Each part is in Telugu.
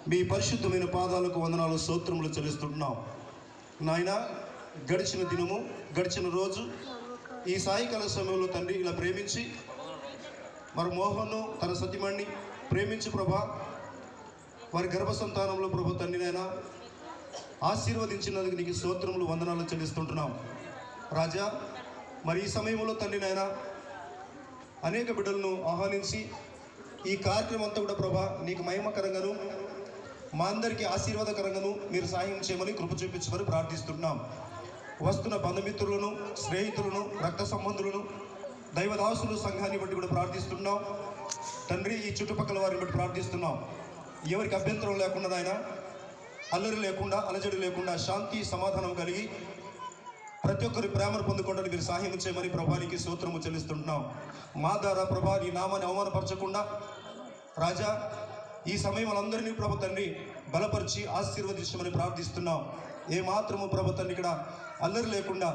మీ పరిశుద్ధమైన పాదాలకు వందనాలు స్తోత్రములు చెల్లిస్తున్నాం నాయన. గడిచిన దినము, గడిచిన రోజు, ఈ సాయంకాల సమయంలో తండ్రి ఇలా ప్రేమించి మరి మోహన్ను తన సతీమణ్ణి ప్రేమించి ప్రభా, వారి గర్భ సంతానంలో ప్రభు తండ్రినైనా ఆశీర్వదించినందుకు నీకు స్తోత్రములు వందనాలు చెల్లిస్తుంటున్నాం రాజా. మరి ఈ సమయంలో తండ్రినైనా అనేక బిడ్డలను ఆహ్వానించి ఈ కార్యక్రమం అంతా కూడా ప్రభా నీకు మహిమకరంగాను మా అందరికీ ఆశీర్వాదకరంగాను మీరు సహాయం చేయమని కృప చూపించమని ప్రార్థిస్తున్నాం. వస్తున్న బంధుమిత్రులను, స్నేహితులను, రక్త సంబంధులను, దైవదాసులు సంఘాన్ని బట్టి కూడా ప్రార్థిస్తున్నాం తండ్రి. ఈ చుట్టుపక్కల వారిని బట్టి ప్రార్థిస్తున్నాం. ఎవరికి అభ్యంతరం లేకుండా ఆయన అల్లరి లేకుండా, అలజడి లేకుండా, శాంతి సమాధానం కలిగి ప్రతి ఒక్కరి ప్రేమను పొందుకోవడానికి మీరు సహాయం చేయమని ప్రభానికి స్తోత్రము చెల్లిస్తుంటున్నాం. మా ద్వారా ప్రభా నీ నామాన్ని అవమానపరచకుండా రాజా ఈ సమయం వాళ్ళందరినీ ప్రభు తండ్రి బలపరిచి ఆశీర్వదించమని ప్రార్థిస్తున్నాం. ఏమాత్రము ప్రభు తండ్రి ఇక్కడ అల్లరి లేకుండా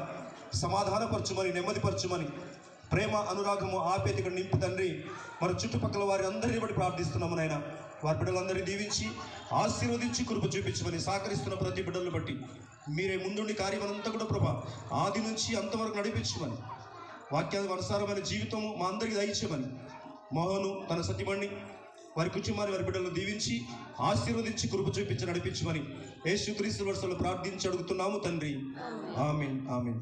సమాధానపరచుమని, నెమ్మదిపరచుమని, ప్రేమ అనురాగము ఆప్యాయత ఇక్కడ నింపు తండ్రి. మరి చుట్టుపక్కల వారి అందరినీ బట్టి ప్రార్థిస్తున్నాము నాయన. వారి బిడ్డలందరినీ దీవించి ఆశీర్వదించి కృప చూపించమని, సహకరిస్తున్న ప్రతి బిడ్డలను బట్టి మీరే ముందుండి కార్యమంతా కూడా ప్రభా ఆది నుంచి అంతవరకు నడిపించమని, వాక్యానికి అనుసారమైన జీవితము మా అందరికీ దయచేయమని, మోహను తన సతీమణ్ణి వారి కుటుంబాన్ని వారి బిడ్డలను దీవించి ఆశీర్వదించి కృప చూపించి నడిపించమని యేసుక్రీస్తు వరుసలో ప్రార్థించి అడుగుతున్నాము తండ్రి. ఆమేన్, ఆమేన్.